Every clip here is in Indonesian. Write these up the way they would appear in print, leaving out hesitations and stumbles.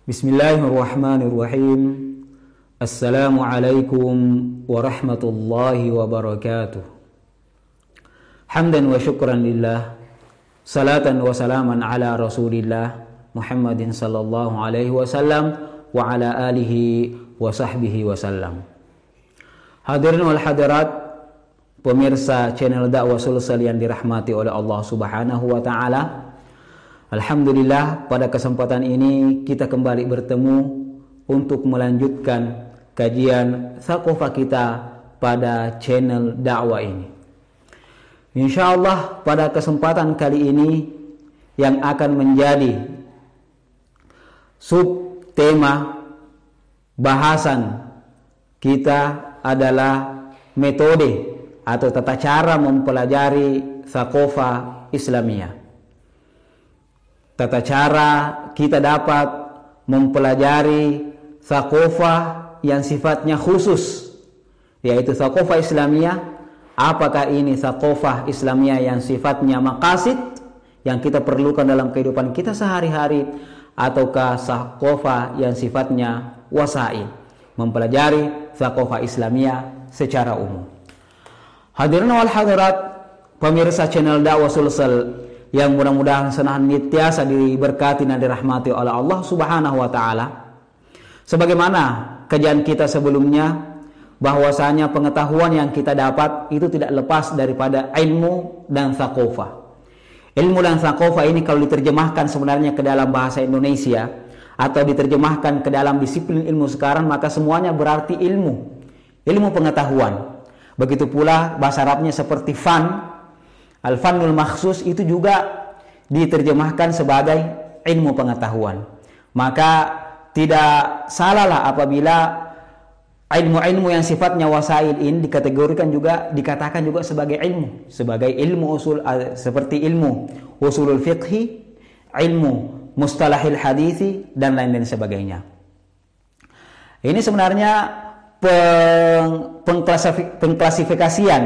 Bismillahirrahmanirrahim. Assalamualaikum warahmatullahi wabarakatuh. Hamdan wa syukran lillah, salatan wa salaman ala rasulillah Muhammadin sallallahu alaihi wasallam wa ala alihi wa sahbihi wasallam. Hadirin wal hadirat, pemirsa channel dakwah Sulsel yang dirahmati oleh Allah Subhanahu wa taala. Alhamdulillah, pada kesempatan ini kita kembali bertemu untuk melanjutkan kajian Thaqafah kita pada channel dakwah ini. Insyaallah pada kesempatan kali ini yang akan menjadi subtema bahasan kita adalah metode atau tata cara mempelajari Thaqafah Islamiyah. Tata cara kita dapat mempelajari Thaqafah yang sifatnya khusus, yaitu Thaqafah Islamiyah. Apakah ini Thaqafah Islamiyah yang sifatnya maqasid, yang kita perlukan dalam kehidupan kita sehari-hari, ataukah Thaqafah yang sifatnya wasail, mempelajari Thaqafah Islamiyah secara umum. Hadirin wal hadirat, pemirsa channel dakwah Sulsel yang mudah-mudahan senantiasa diberkati dan dirahmati oleh Allah Subhanahu wa taala. Sebagaimana kajian kita sebelumnya, bahwasanya pengetahuan yang kita dapat itu tidak lepas daripada ilmu dan Thaqafah. Ilmu dan Thaqafah ini kalau diterjemahkan sebenarnya ke dalam bahasa Indonesia atau diterjemahkan ke dalam disiplin ilmu sekarang, maka semuanya berarti ilmu pengetahuan. Begitu pula bahasa Arabnya seperti fan, al-fannul makhsus itu juga diterjemahkan sebagai ilmu pengetahuan. Maka tidak salahlah apabila ilmu-ilmu yang sifatnya wasail ini dikategorikan juga, dikatakan juga sebagai ilmu usul, seperti ilmu usulul fiqhi, ilmu mustalahil hadithi, dan lain-lain sebagainya. Ini sebenarnya pengklasifikasian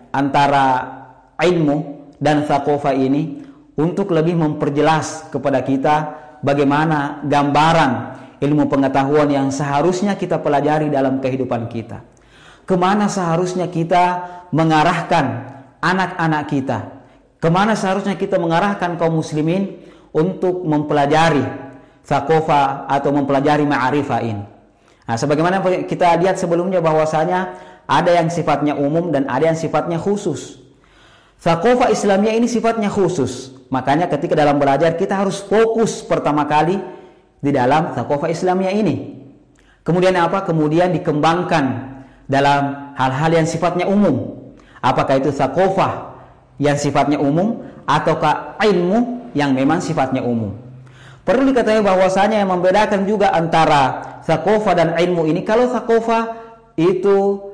antara ilmu dan Thaqafah ini untuk lebih memperjelas kepada kita bagaimana gambaran ilmu pengetahuan yang seharusnya kita pelajari dalam kehidupan kita. Kemana seharusnya kita mengarahkan anak-anak kita, kemana seharusnya kita mengarahkan kaum muslimin untuk mempelajari Thaqafah atau mempelajari ma'arifah ini. Nah, sebagaimana kita lihat sebelumnya bahwasanya ada yang sifatnya umum dan ada yang sifatnya khusus. Thaqafah Islamiyah ini sifatnya khusus. Makanya ketika dalam belajar kita harus fokus pertama kali di dalam Thaqafah Islamiyah ini. Kemudian apa? Kemudian dikembangkan dalam hal-hal yang sifatnya umum. Apakah itu Thaqafah yang sifatnya umum ataukah ilmu yang memang sifatnya umum. Perlu diketahui bahwasanya yang membedakan juga antara Thaqafah dan ilmu ini, kalau Thaqafah itu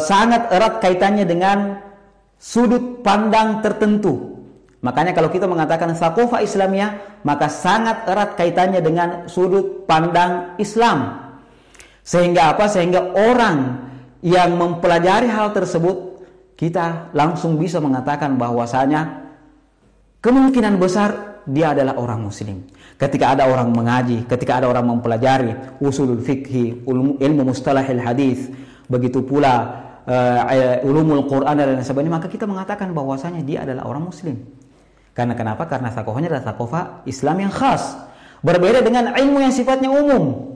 sangat erat kaitannya dengan sudut pandang tertentu. Makanya kalau kita mengatakan Thaqafah Islamiyah, maka sangat erat kaitannya dengan sudut pandang Islam. Sehingga apa? Sehingga orang yang mempelajari hal tersebut, kita langsung bisa mengatakan bahwasanya kemungkinan besar dia adalah orang muslim. Ketika ada orang mengaji, ketika ada orang mempelajari usulul fikhi, ilmu mustalahil hadis, begitu pula ulumul Quran dan lain sebagainya, maka kita mengatakan bahwasanya dia adalah orang muslim. Karena kenapa? Karena Thaqafahnya adalah Thaqafah Islam yang khas. Berbeda dengan ilmu yang sifatnya umum.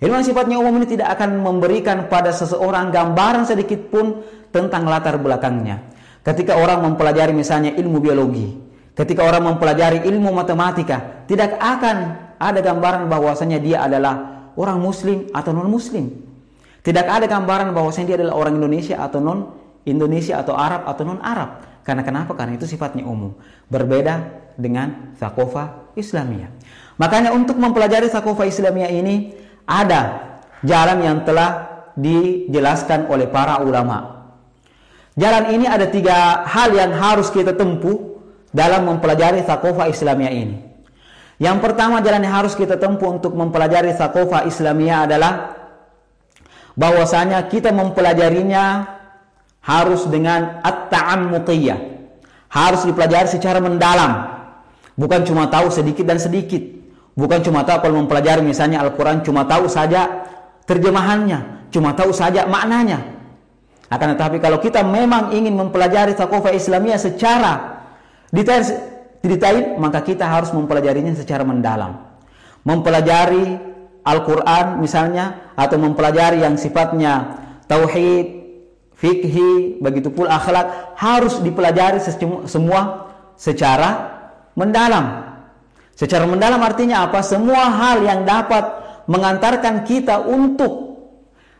Ilmu yang sifatnya umum ini tidak akan memberikan pada seseorang gambaran sedikit pun tentang latar belakangnya. Ketika orang mempelajari misalnya ilmu biologi, ketika orang mempelajari ilmu matematika, tidak akan ada gambaran bahwasanya dia adalah orang muslim atau non muslim. Tidak ada gambaran bahwasanya dia adalah orang Indonesia atau non Indonesia atau Arab atau non Arab. Karena kenapa? Karena itu sifatnya umum. Berbeda dengan Thaqafah Islamiyah. Makanya untuk mempelajari Thaqafah Islamiyah ini ada jalan yang telah dijelaskan oleh para ulama. Jalan ini ada 3 hal yang harus kita tempuh dalam mempelajari Thaqafah Islamiyah ini. Yang pertama, jalan yang harus kita tempuh untuk mempelajari Thaqafah Islamiyah adalah bahwasanya kita mempelajarinya harus dengan at-ta'ammuqiyah. Harus dipelajari secara mendalam. Bukan cuma tahu sedikit dan sedikit. Bukan cuma tahu kalau mempelajari misalnya Al-Quran, cuma tahu saja terjemahannya, cuma tahu saja maknanya. Akan tetapi kalau kita memang ingin mempelajari thaqafah Islamiyah secara detail, maka kita harus mempelajarinya secara mendalam. Mempelajari Al-Quran misalnya, atau mempelajari yang sifatnya tauhid, fikih, begitu pula akhlak, harus dipelajari semua secara mendalam. Secara mendalam artinya apa? Semua hal yang dapat mengantarkan kita untuk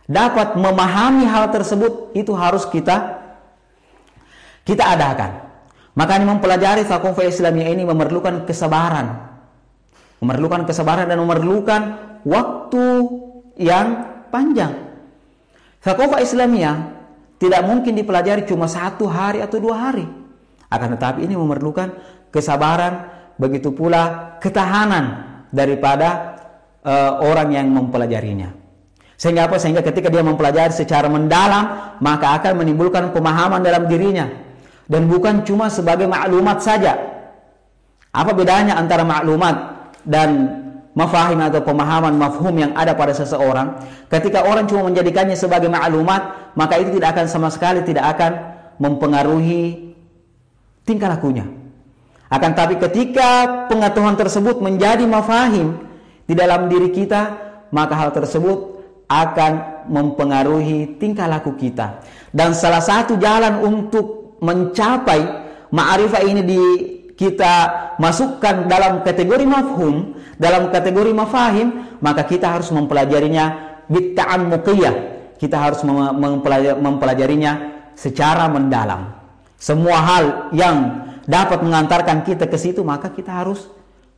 dapat memahami hal tersebut itu harus kita adakan. Makanya mempelajari thaqafah Islamiyah ini memerlukan kesabaran. Memerlukan kesabaran dan memerlukan waktu yang panjang. Thaqafah Islamiyah tidak mungkin dipelajari cuma 1 hari atau 2 hari. Akan tetapi ini memerlukan kesabaran, begitu pula ketahanan daripada orang yang mempelajarinya. Sehingga apa? Sehingga ketika dia mempelajari secara mendalam, maka akan menimbulkan pemahaman dalam dirinya. Dan bukan cuma sebagai maklumat saja. Apa bedanya antara maklumat dan mafahim atau pemahaman mafhum yang ada pada seseorang? Ketika orang cuma menjadikannya sebagai maklumat, maka itu tidak akan sama sekali tidak akan mempengaruhi tingkah lakunya. Akan tapi ketika pengetahuan tersebut menjadi mafahim di dalam diri kita, maka hal tersebut akan mempengaruhi tingkah laku kita. Dan salah satu jalan untuk mencapai ma'rifah ini kita masukkan dalam kategori mafhum, dalam kategori mafahim, maka kita harus mempelajarinya bitta'ammuqiyah. Kita harus mempelajarinya secara mendalam. Semua hal yang dapat mengantarkan kita ke situ, maka kita harus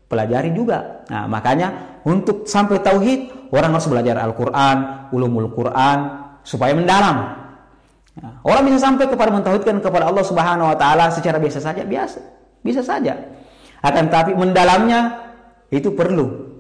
pelajari juga. Nah, makanya untuk sampai tauhid, orang harus belajar Al-Quran, ulumul Quran, supaya mendalam. Nah, orang bisa sampai kepada mentauhidkan kepada Allah Subhanahu Wa Taala secara biasa saja, bisa saja. Akan tapi mendalamnya itu perlu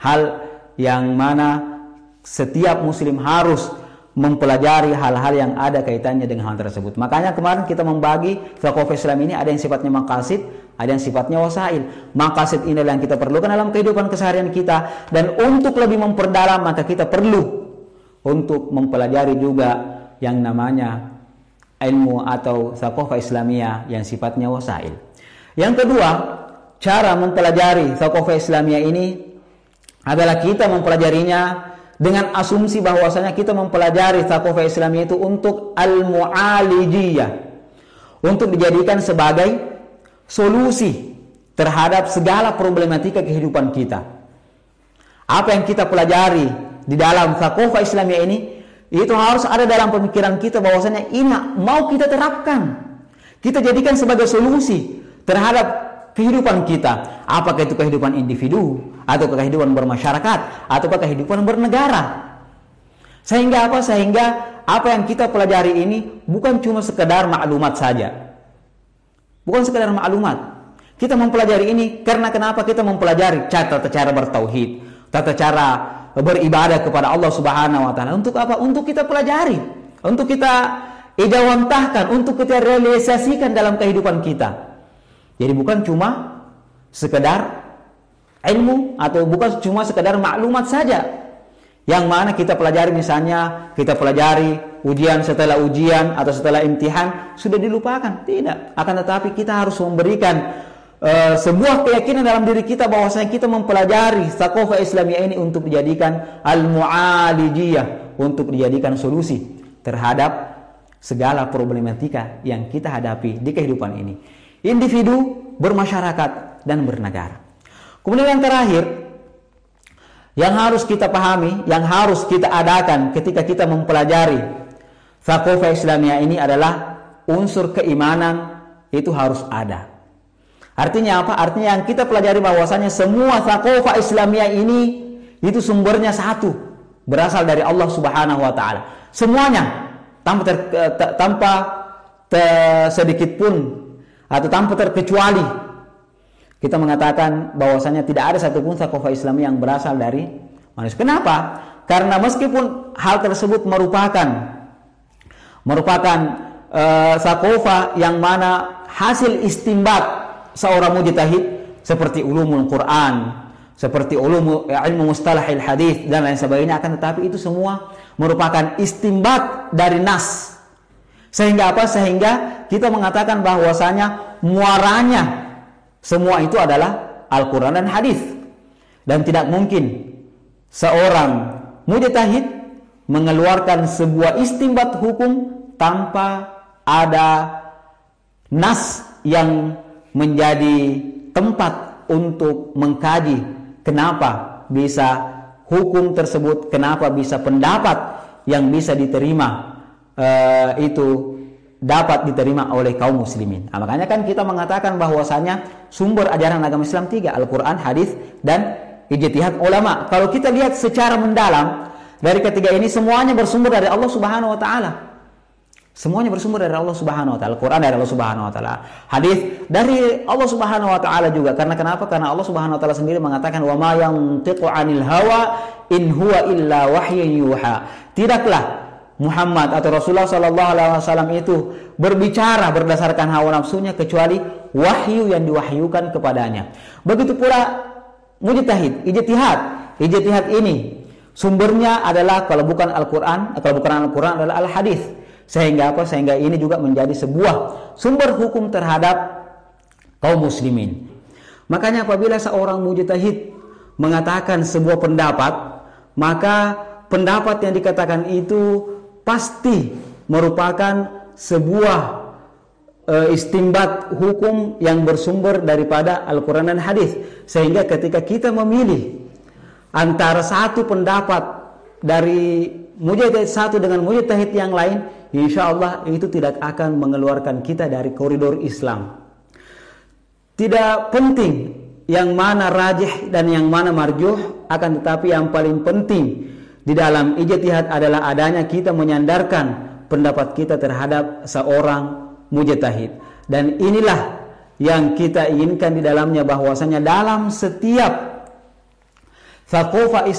hal yang mana setiap muslim harus mempelajari hal-hal yang ada kaitannya dengan hal tersebut. Makanya kemarin kita membagi thaqafah Islam ini ada yang sifatnya maqasid, ada yang sifatnya wasail. Maqasid ini yang kita perlukan dalam kehidupan keseharian kita, dan untuk lebih memperdalam maka kita perlu untuk mempelajari juga yang namanya ilmu atau thaqafah Islamiyah yang sifatnya wasail. Yang kedua, cara mempelajari thaqafah Islamiyah ini adalah kita mempelajarinya dengan asumsi bahwasanya kita mempelajari thaqafah Islamiyah itu untuk al-mu'alijiyah, untuk dijadikan sebagai solusi terhadap segala problematika kehidupan kita. Apa yang kita pelajari di dalam thaqafah Islamiyah ini, itu harus ada dalam pemikiran kita bahwasanya ini mau kita terapkan, kita jadikan sebagai solusi terhadap kehidupan kita. Apakah itu kehidupan individu, atau kehidupan bermasyarakat, ataukah kehidupan bernegara. Sehingga apa? Sehingga apa yang kita pelajari ini bukan cuma sekedar maklumat saja. Bukan sekedar maklumat. Kita mempelajari ini karena kenapa? Kita mempelajari tata cara bertauhid, tata cara beribadah kepada Allah Subhanahu Wa Taala. Untuk apa? Untuk kita pelajari, untuk kita idawantahkan, untuk kita realisasikan dalam kehidupan kita. Jadi bukan cuma sekedar ilmu, atau bukan cuma sekedar maklumat saja yang mana kita pelajari. Misalnya kita pelajari ujian, setelah ujian atau setelah imtihan sudah dilupakan. Tidak. Akan tetapi kita harus memberikan sebuah keyakinan dalam diri kita bahwasanya kita mempelajari thaqafah Islamiyah ini untuk dijadikan al-mu'alijiyah, untuk dijadikan solusi terhadap segala problematika yang kita hadapi di kehidupan ini, individu, bermasyarakat, dan bernegara. Kemudian yang terakhir yang harus kita pahami, yang harus kita adakan ketika kita mempelajari thaqafah Islamiyah ini adalah unsur keimanan itu harus ada. Artinya apa? Artinya yang kita pelajari bahwasanya semua thaqafah Islamiyah ini itu sumbernya satu, berasal dari Allah Subhanahu Wa Taala. Semuanya tanpa sedikit pun atau tanpa terkecuali kita mengatakan bahwasanya tidak ada satupun thaqafah Islamiyah yang berasal dari manusia. Kenapa? Karena meskipun hal tersebut merupakan thaqafah yang mana hasil istinbat seorang mujtahid, seperti ulumul Quran, seperti ilmu mustalahil hadis dan lain sebagainya, akan tetapi itu semua merupakan istinbat dari nas. Sehingga apa? Sehingga kita mengatakan bahwasanya muaranya semua itu adalah Al-Quran dan hadis. Dan tidak mungkin seorang mujtahid mengeluarkan sebuah istinbat hukum tanpa ada nas yang menjadi tempat untuk mengkaji kenapa bisa hukum tersebut, kenapa bisa pendapat yang bisa diterima itu dapat diterima oleh kaum muslimin. Nah, makanya kan kita mengatakan bahwasanya sumber ajaran agama Islam 3, Al-Quran, hadis, dan ijtihad ulama. Kalau kita lihat secara mendalam dari ketiga ini, semuanya bersumber dari Allah Subhanahu wa taala. Semuanya bersumber dari Allah Subhanahu wa taala. Al-Quran dari Allah Subhanahu wa taala. Hadis dari Allah Subhanahu wa taala juga. Karena kenapa? Karena Allah Subhanahu wa taala sendiri mengatakan, "Wa ma yantiqu 'anil hawa in huwa illa wahyun yuha." Tidaklah Muhammad atau Rasulullah sallallahu alaihi wasallam itu berbicara berdasarkan hawa nafsunya, kecuali wahyu yang diwahyukan kepadanya. Begitu pula mujtahid, ijtihad. Ijtihad ini sumbernya adalah kalau bukan Al-Quran, kalau bukan Al-Quran adalah Al-Hadis. Sehingga apa? Sehingga ini juga menjadi sebuah sumber hukum terhadap kaum muslimin. Makanya apabila seorang mujtahid mengatakan sebuah pendapat, maka pendapat yang dikatakan itu pasti merupakan sebuah istinbat hukum yang bersumber daripada Al-Quran dan hadis. Sehingga ketika kita memilih antara satu pendapat dari mujtahid satu dengan mujtahid yang lain, insya Allah itu tidak akan mengeluarkan kita dari koridor Islam. Tidak penting yang mana rajih dan yang mana marjuh, akan tetapi yang paling penting di dalam ijtihad adalah adanya kita menyandarkan pendapat kita terhadap seorang mujtahid. Dan inilah yang kita inginkan di dalamnya, bahwasanya dalam setiap thaqafah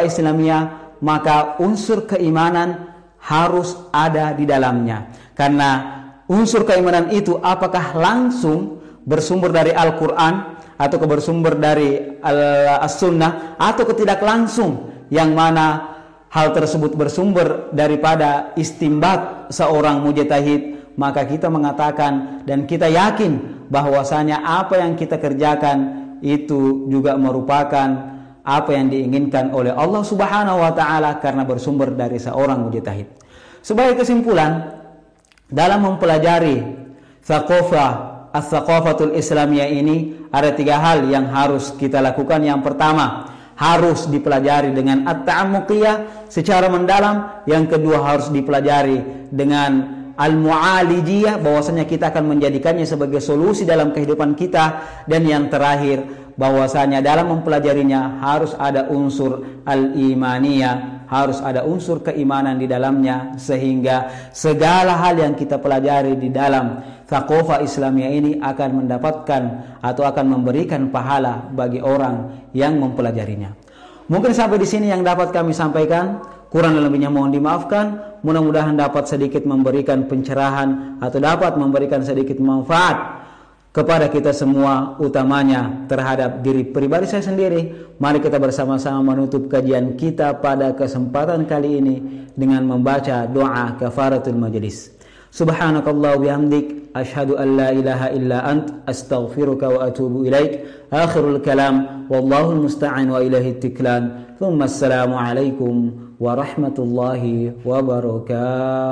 Islamiyah, maka unsur keimanan harus ada di dalamnya. Karena unsur keimanan itu apakah langsung bersumber dari Al-Quran atau bersumber dari As-Sunnah, atau tidak langsung, yang mana hal tersebut bersumber daripada istinbat seorang mujtahid, maka kita mengatakan dan kita yakin bahwasanya apa yang kita kerjakan itu juga merupakan apa yang diinginkan oleh Allah Subhanahu wa taala karena bersumber dari seorang mujtahid. Sebagai kesimpulan, dalam mempelajari Tsaqafatul Islamiyah ini ada 3 hal yang harus kita lakukan. Yang pertama, harus dipelajari dengan at-ta'ammuqiyah secara mendalam. Yang kedua, harus dipelajari dengan al-mu'alijiyah, bahwasanya kita akan menjadikannya sebagai solusi dalam kehidupan kita. Dan yang terakhir, bahwasanya dalam mempelajarinya harus ada unsur al-imaniyah, harus ada unsur keimanan di dalamnya, sehingga segala hal yang kita pelajari di dalam Tsaqafah Islamiyah ini akan mendapatkan atau akan memberikan pahala bagi orang yang mempelajarinya. Mungkin sampai di sini yang dapat kami sampaikan. Kurang dan lebihnya mohon dimaafkan. Mudah-mudahan dapat sedikit memberikan pencerahan atau dapat memberikan sedikit manfaat kepada kita semua, utamanya terhadap diri pribadi saya sendiri. Mari kita bersama-sama menutup kajian kita pada kesempatan kali ini dengan membaca doa kafaratul majlis. Subhanakallah wa bihamdik, asyhadu an la ilaha illa ant, astaghfiruka wa atubu ilaik. Akhirul kalam, wallahu musta'an wa ilaihi tiklan. Thumma assalamu alaikum warahmatullahi wabarakatuh.